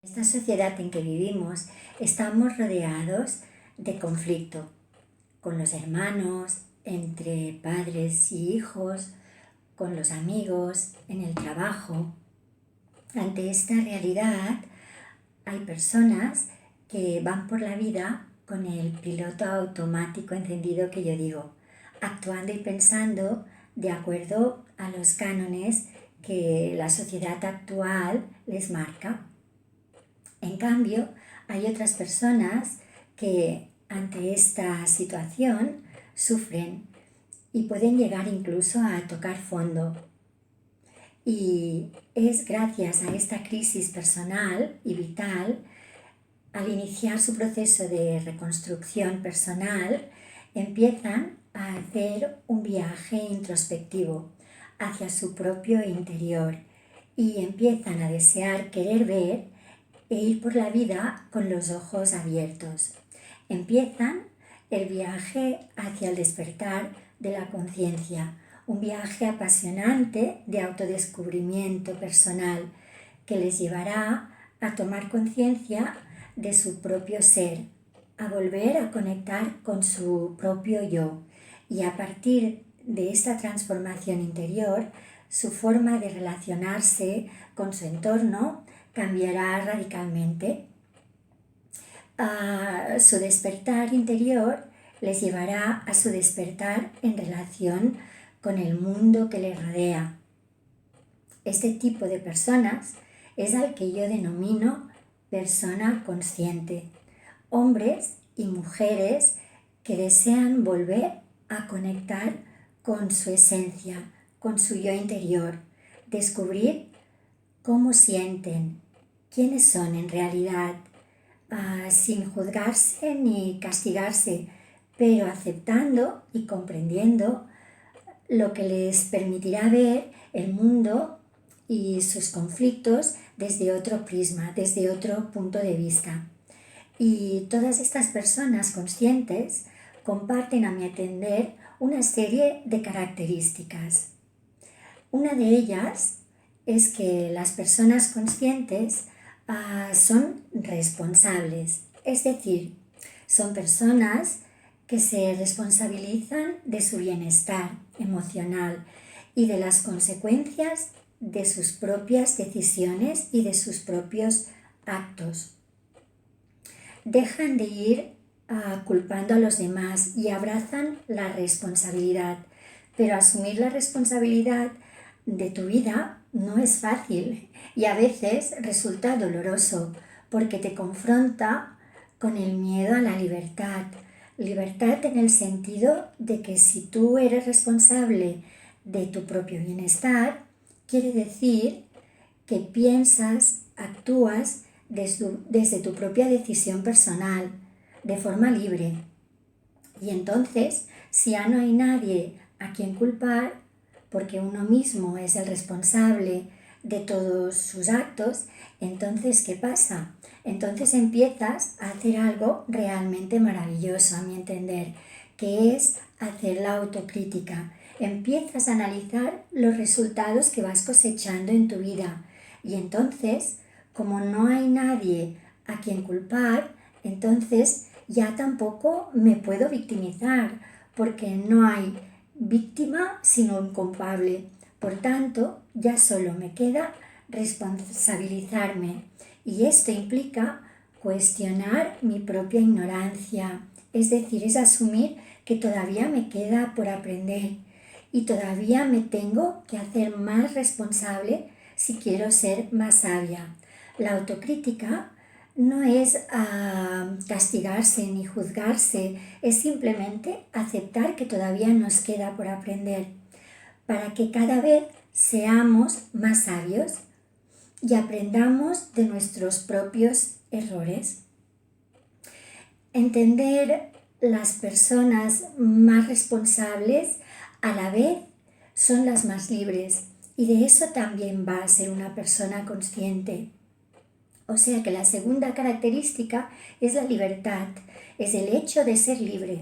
En esta sociedad en que vivimos estamos rodeados de conflicto con los hermanos, entre padres y hijos, con los amigos, en el trabajo. Ante esta realidad hay personas que van por la vida con el piloto automático encendido que yo digo, actuando y pensando de acuerdo a los cánones que la sociedad actual les marca. En cambio, hay otras personas que ante esta situación sufren y pueden llegar incluso a tocar fondo. Y es gracias a esta crisis personal y vital, al iniciar su proceso de reconstrucción personal, empiezan a hacer un viaje introspectivo hacia su propio interior y empiezan a desear querer ver e ir por la vida con los ojos abiertos. Empiezan el viaje hacia el despertar de la conciencia, un viaje apasionante de autodescubrimiento personal que les llevará a tomar conciencia de su propio ser, a volver a conectar con su propio yo y a partir de esta transformación interior, su forma de relacionarse con su entorno cambiará radicalmente. Su despertar interior les llevará a su despertar en relación con el mundo que les rodea. Este tipo de personas es al que yo denomino persona consciente. Hombres y mujeres que desean volver a conectar con su esencia, con su yo interior, descubrir cómo sienten, quiénes son en realidad, sin juzgarse ni castigarse, pero aceptando y comprendiendo lo que les permitirá ver el mundo y sus conflictos desde otro prisma, desde otro punto de vista. Y todas estas personas conscientes comparten, a mi entender, una serie de características. Una de ellas es que las personas conscientes son responsables, es decir, son personas que se responsabilizan de su bienestar emocional y de las consecuencias de sus propias decisiones y de sus propios actos. Dejan de ir culpando a los demás y abrazan la responsabilidad, pero asumir la responsabilidad de tu vida no es fácil y a veces resulta doloroso porque te confronta con el miedo a la libertad. Libertad en el sentido de que si tú eres responsable de tu propio bienestar, quiere decir que piensas, actúas desde tu propia decisión personal, de forma libre. Y entonces, si ya no hay nadie a quien culpar, porque uno mismo es el responsable de todos sus actos, entonces, ¿qué pasa? Entonces empiezas a hacer algo realmente maravilloso, a mi entender, que es hacer la autocrítica. Empiezas a analizar los resultados que vas cosechando en tu vida y entonces, como no hay nadie a quien culpar, entonces ya tampoco me puedo victimizar porque no hay víctima sino un culpable. Por tanto, ya solo me queda responsabilizarme y esto implica cuestionar mi propia ignorancia, es decir, es asumir que todavía me queda por aprender y todavía me tengo que hacer más responsable si quiero ser más sabia. La autocrítica no es castigarse ni juzgarse, es simplemente aceptar que todavía nos queda por aprender para que cada vez seamos más sabios y aprendamos de nuestros propios errores. Entender las personas más responsables a la vez son las más libres y de eso también va a ser una persona consciente. O sea que la segunda característica es la libertad, es el hecho de ser libre,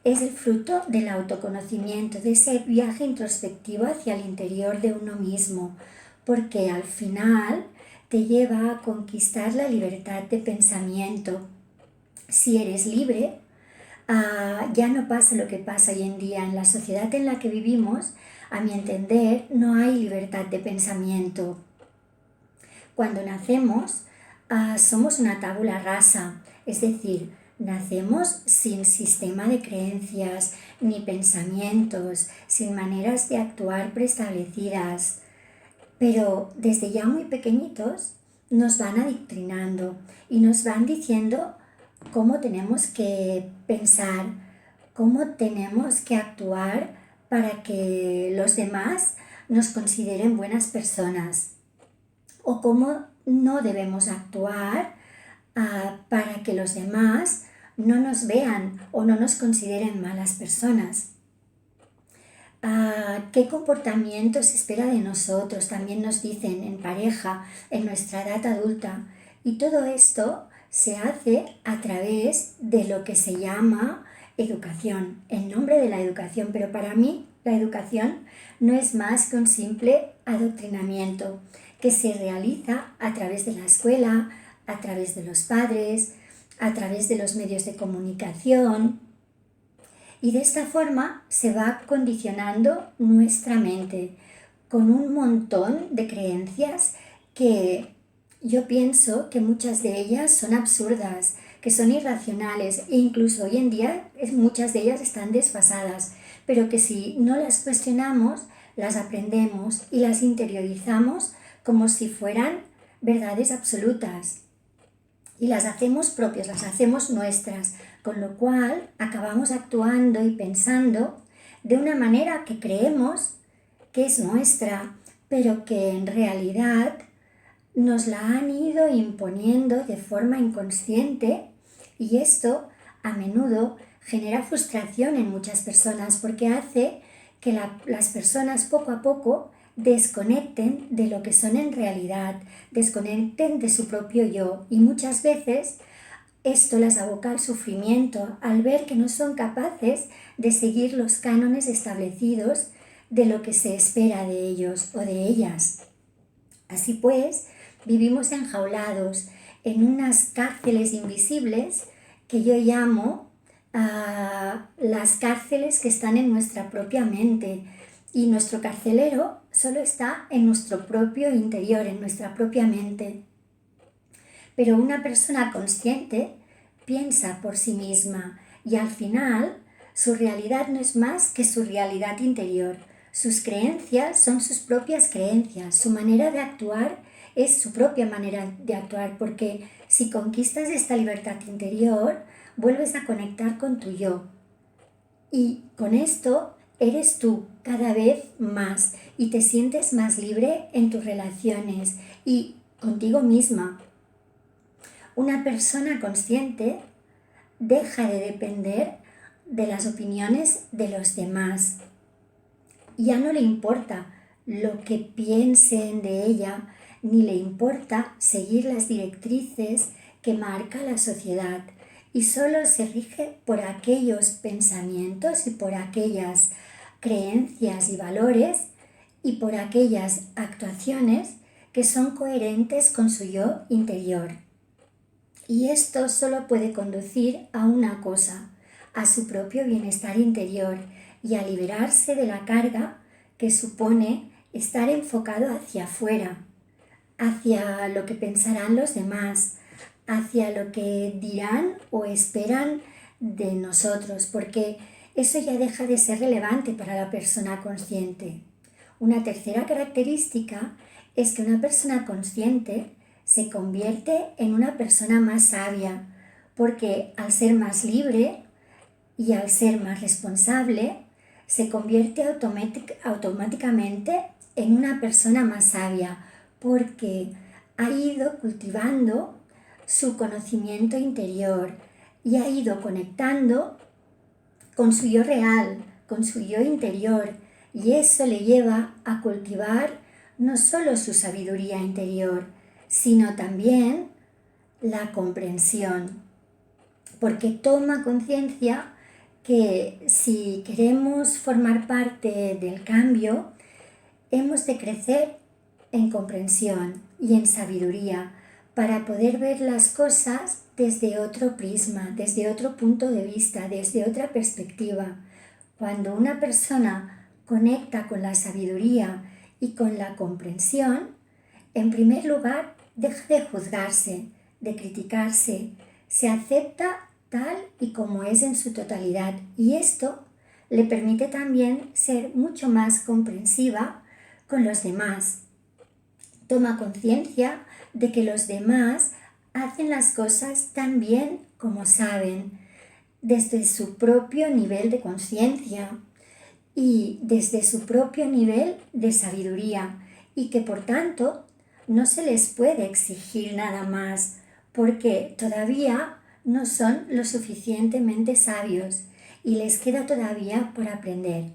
es el fruto del autoconocimiento, de ese viaje introspectivo hacia el interior de uno mismo, porque al final te lleva a conquistar la libertad de pensamiento. Si eres libre, ya no pasa lo que pasa hoy en día. En la sociedad en la que vivimos, a mi entender, no hay libertad de pensamiento. Cuando nacemos, somos una tabula rasa, es decir, nacemos sin sistema de creencias, ni pensamientos, sin maneras de actuar preestablecidas. Pero desde ya muy pequeñitos nos van adoctrinando y nos van diciendo cómo tenemos que pensar, cómo tenemos que actuar para que los demás nos consideren buenas personas, o cómo no debemos actuar para que los demás no nos vean o no nos consideren malas personas. ¿Qué comportamiento se espera de nosotros? También nos dicen en pareja, en nuestra edad adulta. Y todo esto se hace a través de lo que se llama educación, en nombre de la educación. Pero para mí la educación no es más que un simple adoctrinamiento que se realiza a través de la escuela, a través de los padres, a través de los medios de comunicación. Y de esta forma se va condicionando nuestra mente con un montón de creencias que yo pienso que muchas de ellas son absurdas, que son irracionales e incluso hoy en día muchas de ellas están desfasadas, pero que si no las cuestionamos, las aprendemos y las interiorizamos como si fueran verdades absolutas. Y las hacemos propias, las hacemos nuestras, con lo cual acabamos actuando y pensando de una manera que creemos que es nuestra, pero que en realidad nos la han ido imponiendo de forma inconsciente, y esto a menudo genera frustración en muchas personas porque hace que las personas poco a poco desconecten de lo que son en realidad, desconecten de su propio yo, y muchas veces esto las aboca al sufrimiento al ver que no son capaces de seguir los cánones establecidos de lo que se espera de ellos o de ellas. Así pues, vivimos enjaulados en unas cárceles invisibles que yo llamo las cárceles que están en nuestra propia mente, y nuestro carcelero solo está en nuestro propio interior, en nuestra propia mente. Pero una persona consciente piensa por sí misma y al final su realidad no es más que su realidad interior. Sus creencias son sus propias creencias, su manera de actuar es su propia manera de actuar, porque si conquistas esta libertad interior, vuelves a conectar con tu yo. Y con esto eres tú cada vez más y te sientes más libre en tus relaciones y contigo misma. Una persona consciente deja de depender de las opiniones de los demás. Ya no le importa lo que piensen de ella, ni le importa seguir las directrices que marca la sociedad, y solo se rige por aquellos pensamientos y por aquellas creencias y valores y por aquellas actuaciones que son coherentes con su yo interior. Y esto solo puede conducir a una cosa, a su propio bienestar interior y a liberarse de la carga que supone estar enfocado hacia afuera, hacia lo que pensarán los demás, hacia lo que dirán o esperan de nosotros, porque eso ya deja de ser relevante para la persona consciente. Una tercera característica es que una persona consciente se convierte en una persona más sabia, porque al ser más libre y al ser más responsable, se convierte automáticamente en una persona más sabia, porque ha ido cultivando su conocimiento interior y ha ido conectando con su yo real, con su yo interior, y eso le lleva a cultivar no solo su sabiduría interior, sino también la comprensión, porque toma conciencia que si queremos formar parte del cambio, hemos de crecer en comprensión y en sabiduría para poder ver las cosas desde otro prisma, desde otro punto de vista, desde otra perspectiva. Cuando una persona conecta con la sabiduría y con la comprensión, en primer lugar, deja de juzgarse, de criticarse, se acepta tal y como es en su totalidad, y esto le permite también ser mucho más comprensiva con los demás. Toma conciencia de que los demás hacen las cosas tan bien como saben, desde su propio nivel de conciencia y desde su propio nivel de sabiduría, y que por tanto no se les puede exigir nada más porque todavía no son lo suficientemente sabios y les queda todavía por aprender.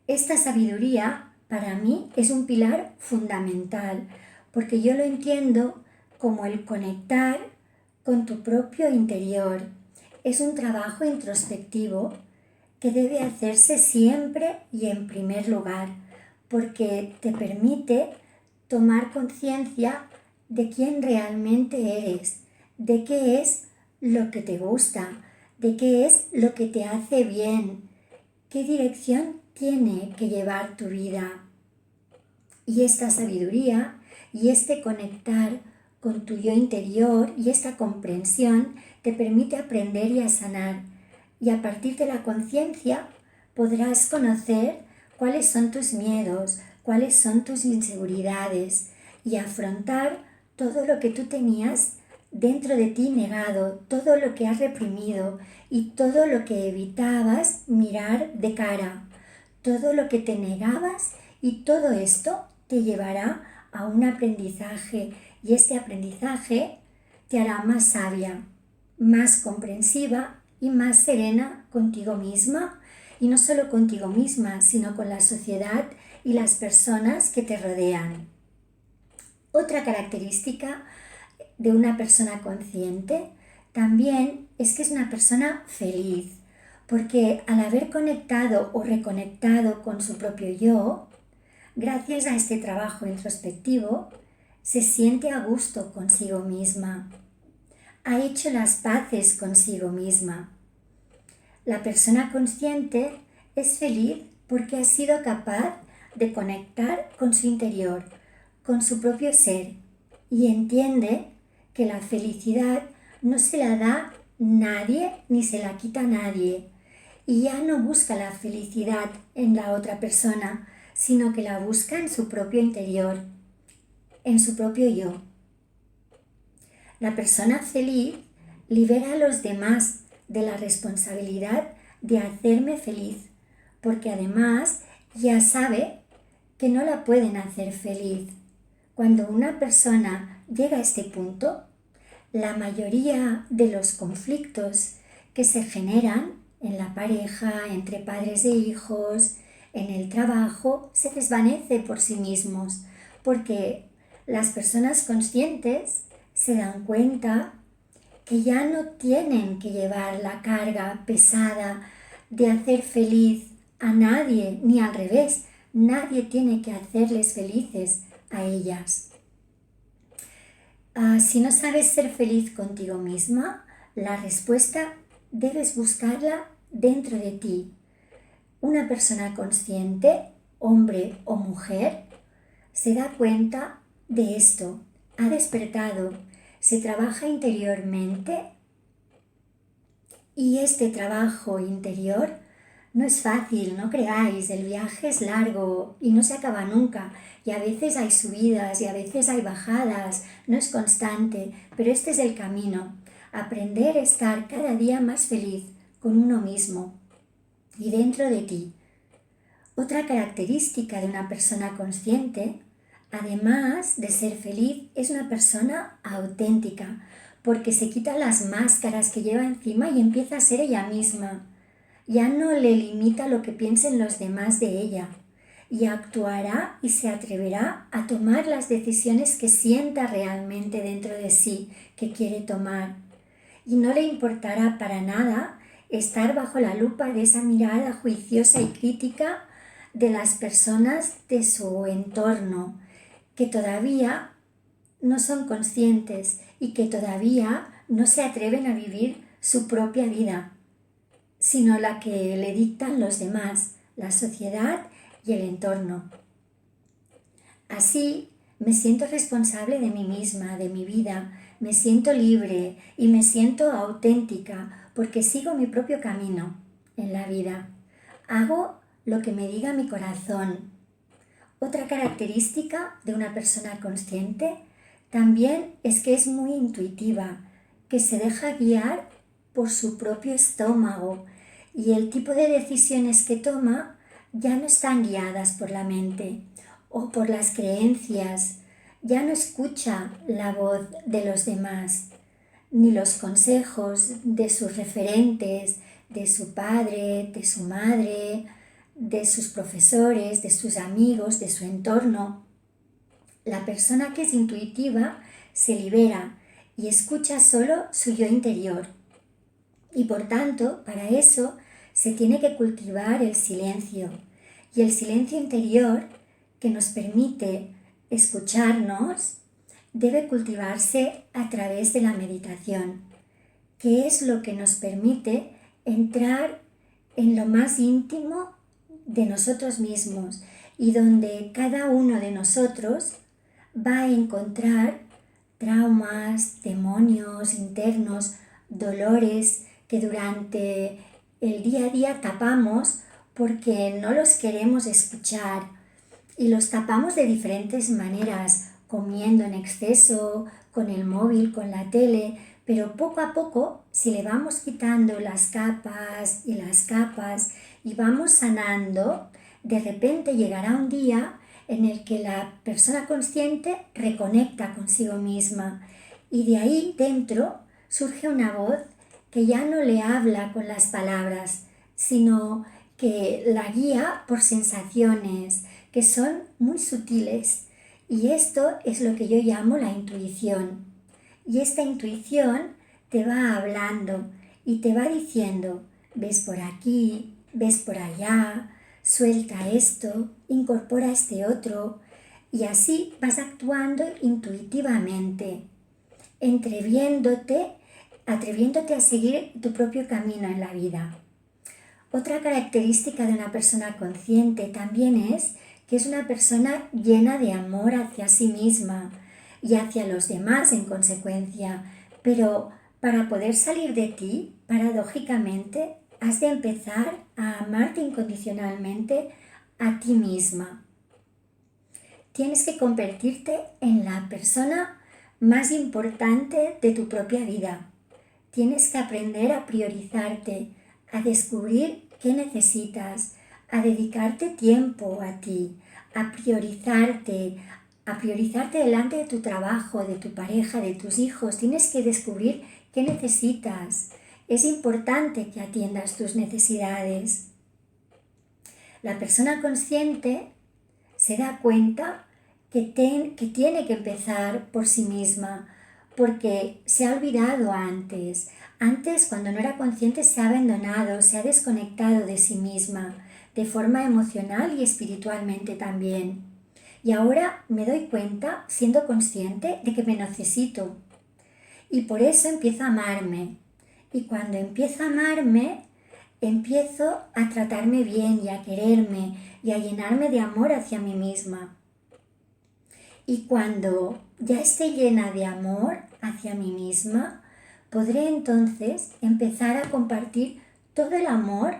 Esta sabiduría para mí es un pilar fundamental porque yo lo entiendo como el conectar con tu propio interior. Es un trabajo introspectivo que debe hacerse siempre y en primer lugar, porque te permite tomar conciencia de quién realmente eres, de qué es lo que te gusta, de qué es lo que te hace bien, qué dirección tiene que llevar tu vida. Y esta sabiduría y este conectar con tu yo interior y esta comprensión te permite aprender y a sanar. Y a partir de la conciencia podrás conocer cuáles son tus miedos, cuáles son tus inseguridades y afrontar todo lo que tú tenías dentro de ti negado, todo lo que has reprimido y todo lo que evitabas mirar de cara, todo lo que te negabas, y todo esto te llevará a un aprendizaje, y este aprendizaje te hará más sabia, más comprensiva y más serena contigo misma, y no solo contigo misma, sino con la sociedad y las personas que te rodean. Otra característica de una persona consciente también es que es una persona feliz, porque al haber conectado o reconectado con su propio yo, gracias a este trabajo introspectivo, se siente a gusto consigo misma, ha hecho las paces consigo misma. La persona consciente es feliz porque ha sido capaz de conectar con su interior, con su propio ser, y entiende que la felicidad no se la da nadie ni se la quita nadie, y ya no busca la felicidad en la otra persona, sino que la busca en su propio interior, en su propio yo. La persona feliz libera a los demás de la responsabilidad de hacerme feliz, porque además ya sabe que no la pueden hacer feliz. Cuando una persona llega a este punto, la mayoría de los conflictos que se generan en la pareja, entre padres e hijos, en el trabajo, se desvanece por sí mismos, porque las personas conscientes se dan cuenta que ya no tienen que llevar la carga pesada de hacer feliz a nadie, ni al revés, nadie tiene que hacerles felices a ellas. Si no sabes ser feliz contigo misma, la respuesta debes buscarla dentro de ti. Una persona consciente, hombre o mujer, se da cuenta de esto, ha despertado, se trabaja interiormente, y este trabajo interior no es fácil, no creáis, el viaje es largo y no se acaba nunca, y a veces hay subidas y a veces hay bajadas, no es constante, pero este es el camino, aprender a estar cada día más feliz con uno mismo y dentro de ti. Otra característica de una persona consciente, además de ser feliz, es una persona auténtica, porque se quita las máscaras que lleva encima y empieza a ser ella misma. Ya no le limita lo que piensen los demás de ella, y actuará y se atreverá a tomar las decisiones que sienta realmente dentro de sí que quiere tomar. Y no le importará para nada estar bajo la lupa de esa mirada juiciosa y crítica de las personas de su entorno que todavía no son conscientes y que todavía no se atreven a vivir su propia vida, sino la que le dictan los demás, la sociedad y el entorno. Así me siento responsable de mí misma, de mi vida, me siento libre y me siento auténtica porque sigo mi propio camino en la vida. Hago lo que me diga mi corazón. Otra característica de una persona consciente también es que es muy intuitiva, que se deja guiar por su propio estómago y el tipo de decisiones que toma ya no están guiadas por la mente o por las creencias, ya no escucha la voz de los demás, ni los consejos de sus referentes, de su padre, de su madre, de sus profesores, de sus amigos, de su entorno. La persona que es intuitiva se libera y escucha solo su yo interior. Y por tanto, para eso se tiene que cultivar el silencio. Y el silencio interior que nos permite escucharnos debe cultivarse a través de la meditación, que es lo que nos permite entrar en lo más íntimo de nosotros mismos y donde cada uno de nosotros va a encontrar traumas, demonios internos, dolores que durante el día a día tapamos porque no los queremos escuchar y los tapamos de diferentes maneras, comiendo en exceso, con el móvil, con la tele, pero poco a poco, si le vamos quitando las capas y vamos sanando, de repente llegará un día en el que la persona consciente reconecta consigo misma y de ahí dentro surge una voz que ya no le habla con las palabras, sino que la guía por sensaciones que son muy sutiles. Y esto es lo que yo llamo la intuición. Y esta intuición te va hablando y te va diciendo, ves por aquí, ves por allá, suelta esto, incorpora este otro, y así vas actuando intuitivamente, atreviéndote a seguir tu propio camino en la vida. Otra característica de una persona consciente también es que es una persona llena de amor hacia sí misma y hacia los demás en consecuencia, pero para poder salir de ti, paradójicamente, has de empezar a amarte incondicionalmente a ti misma. Tienes que convertirte en la persona más importante de tu propia vida. Tienes que aprender a priorizarte, a descubrir qué necesitas, a dedicarte tiempo a ti, a priorizarte delante de tu trabajo, de tu pareja, de tus hijos. Tienes que descubrir qué necesitas. Es importante que atiendas tus necesidades. La persona consciente se da cuenta que tiene que empezar por sí misma, porque se ha olvidado antes. Antes, cuando no era consciente, se ha abandonado, se ha desconectado de sí misma, de forma emocional y espiritualmente también. Y ahora me doy cuenta, siendo consciente, de que me necesito. Y por eso empiezo a amarme. Y cuando empiezo a amarme, empiezo a tratarme bien y a quererme y a llenarme de amor hacia mí misma. Y cuando ya esté llena de amor hacia mí misma, podré entonces empezar a compartir todo el amor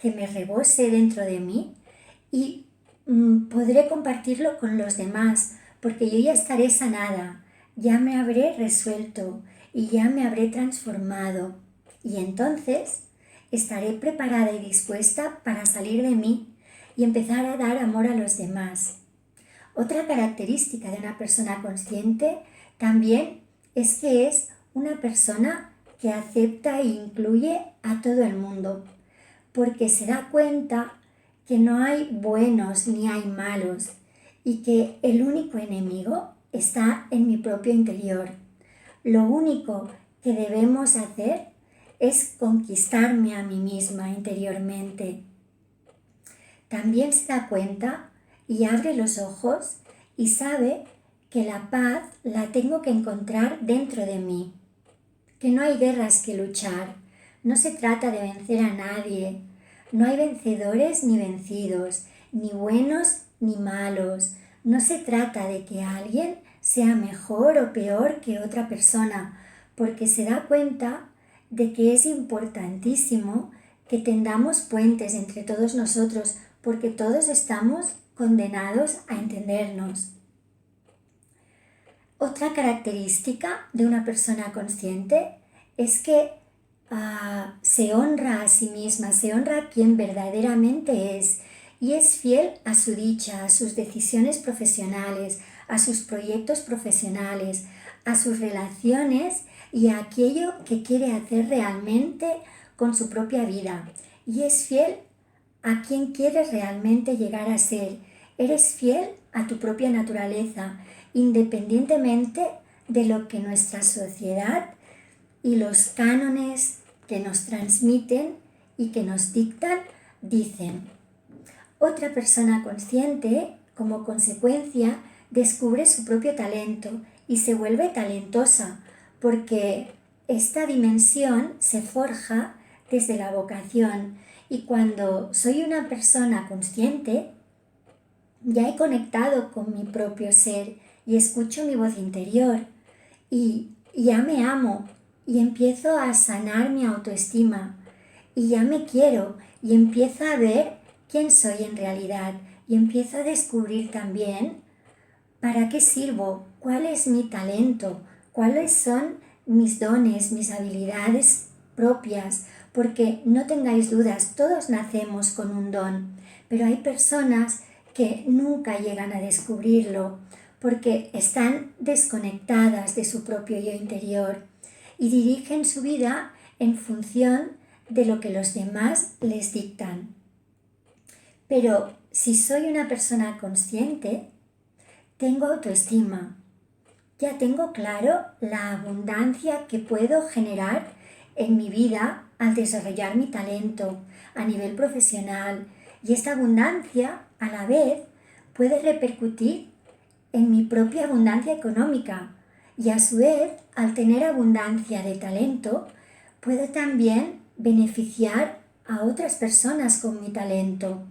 que me rebose dentro de mí y podré compartirlo con los demás, porque yo ya estaré sanada, ya me habré resuelto y ya me habré transformado. Y entonces estaré preparada y dispuesta para salir de mí y empezar a dar amor a los demás. Otra característica de una persona consciente también es que es una persona que acepta e incluye a todo el mundo, porque se da cuenta que no hay buenos ni hay malos y que el único enemigo está en mi propio interior. Lo único que debemos hacer es conquistarme a mí misma interiormente. también se da cuenta y abre los ojos y sabe que la paz la tengo que encontrar dentro de mí, que no hay guerras que luchar, no se trata de vencer a nadie, no hay vencedores ni vencidos, ni buenos ni malos, no se trata de que alguien sea mejor o peor que otra persona, porque se da cuenta de que es importantísimo que tendamos puentes entre todos nosotros, porque todos estamos condenados a entendernos. Otra característica de una persona consciente es que se honra a sí misma, se honra a quien verdaderamente es y es fiel a su dicha, a sus decisiones profesionales, a sus proyectos profesionales, a sus relaciones y a aquello que quiere hacer realmente con su propia vida. Y es fiel a quien quieres realmente llegar a ser. Eres fiel a tu propia naturaleza, independientemente de lo que nuestra sociedad y los cánones que nos transmiten y que nos dictan dicen. Otra persona consciente, como consecuencia, descubre su propio talento y se vuelve talentosa, porque esta dimensión se forja desde la vocación. Y cuando soy una persona consciente, ya he conectado con mi propio ser y escucho mi voz interior y ya me amo y empiezo a sanar mi autoestima y ya me quiero y empiezo a ver quién soy en realidad y empiezo a descubrir también para qué sirvo, cuál es mi talento, cuáles son mis dones, mis habilidades propias, porque no tengáis dudas, todos nacemos con un don, pero hay personas que nunca llegan a descubrirlo porque están desconectadas de su propio yo interior y dirigen su vida en función de lo que los demás les dictan. Pero si soy una persona consciente, tengo autoestima, ya tengo claro la abundancia que puedo generar en mi vida al desarrollar mi talento a nivel profesional y esta abundancia a la vez puede repercutir en mi propia abundancia económica y a su vez al tener abundancia de talento puedo también beneficiar a otras personas con mi talento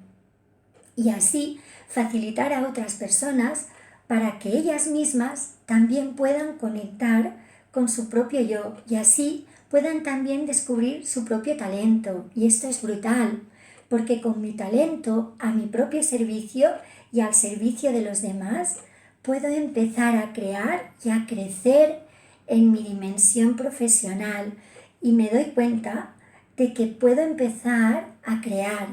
y así facilitar a otras personas para que ellas mismas también puedan conectar con su propio yo y así puedan también descubrir su propio talento. Y esto es brutal, porque con mi talento a mi propio servicio y al servicio de los demás, puedo empezar a crear y a crecer en mi dimensión profesional y me doy cuenta de que puedo empezar a crear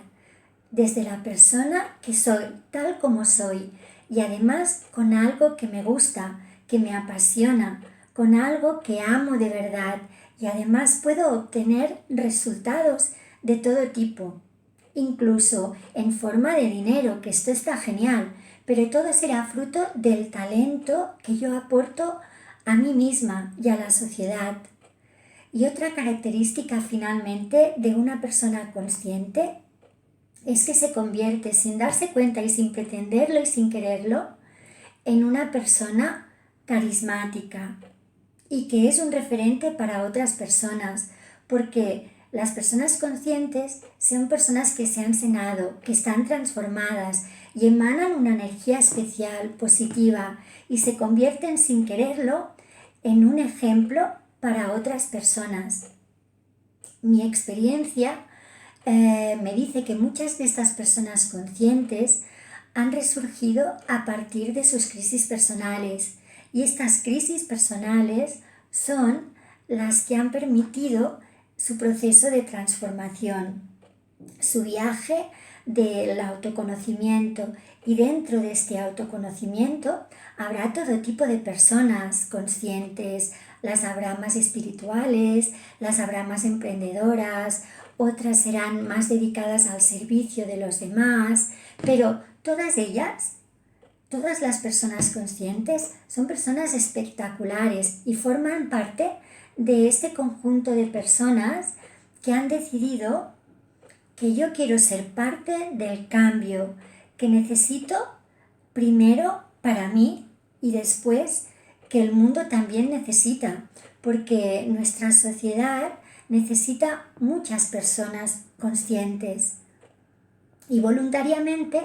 desde la persona que soy, tal como soy, y además con algo que me gusta, que me apasiona, con algo que amo de verdad y además puedo obtener resultados de todo tipo, incluso en forma de dinero, que esto está genial, pero todo será fruto del talento que yo aporto a mí misma y a la sociedad. Y otra característica finalmente de una persona consciente es que se convierte sin darse cuenta y sin pretenderlo y sin quererlo en una persona carismática y que es un referente para otras personas, porque las personas conscientes son personas que se han sanado, que están transformadas y emanan una energía especial, positiva y se convierten sin quererlo en un ejemplo para otras personas. Mi experiencia me dice que muchas de estas personas conscientes han resurgido a partir de sus crisis personales y estas crisis personales son las que han permitido su proceso de transformación, su viaje del autoconocimiento y dentro de este autoconocimiento habrá todo tipo de personas conscientes, las habrá más espirituales, las habrá más emprendedoras, otras serán más dedicadas al servicio de los demás, pero todas ellas, todas las personas conscientes son personas espectaculares y forman parte de este conjunto de personas que han decidido que yo quiero ser parte del cambio que necesito primero para mí y después que el mundo también necesita, porque nuestra sociedad necesita muchas personas conscientes. Y voluntariamente,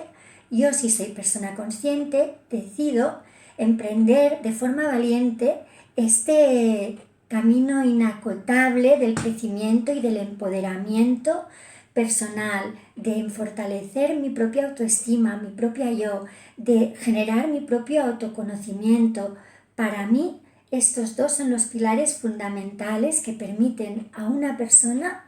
yo, si soy persona consciente, decido emprender de forma valiente este camino inacotable del crecimiento y del empoderamiento personal, de fortalecer mi propia autoestima, mi propia yo, de generar mi propio autoconocimiento. Para mí, estos dos son los pilares fundamentales que permiten a una persona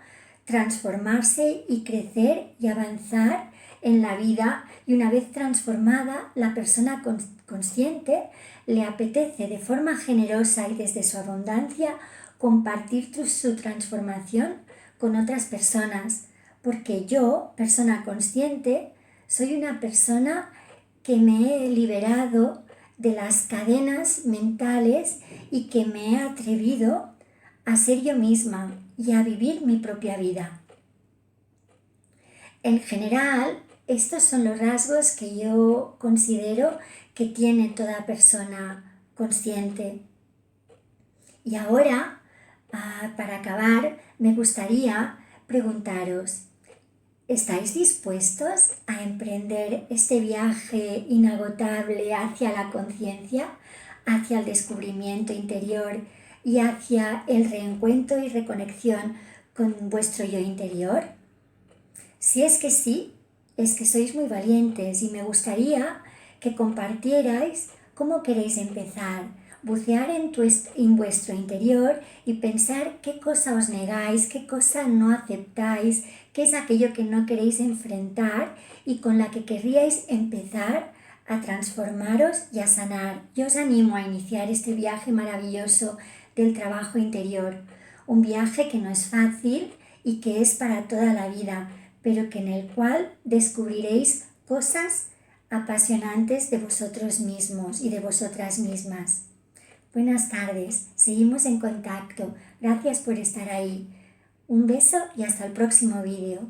transformarse y crecer y avanzar en la vida, y una vez transformada, la persona consciente le apetece de forma generosa y desde su abundancia compartir su transformación con otras personas, porque yo, persona consciente, soy una persona que me he liberado de las cadenas mentales y que me he atrevido a ser yo misma y a vivir mi propia vida. En general, estos son los rasgos que yo considero que tiene toda persona consciente. Y ahora, para acabar, me gustaría preguntaros, ¿estáis dispuestos a emprender este viaje inagotable hacia la conciencia, hacia el descubrimiento interior y hacia el reencuentro y reconexión con vuestro yo interior? Si es que sí, es que sois muy valientes y me gustaría que compartierais cómo queréis empezar, bucear en vuestro interior y pensar qué cosa os negáis, qué cosa no aceptáis, qué es aquello que no queréis enfrentar y con la que querríais empezar a transformaros y a sanar. Yo os animo a iniciar este viaje maravilloso del trabajo interior, un viaje que no es fácil y que es para toda la vida, pero que en el cual descubriréis cosas apasionantes de vosotros mismos y de vosotras mismas. Buenas tardes, seguimos en contacto. Gracias por estar ahí. Un beso y hasta el próximo vídeo.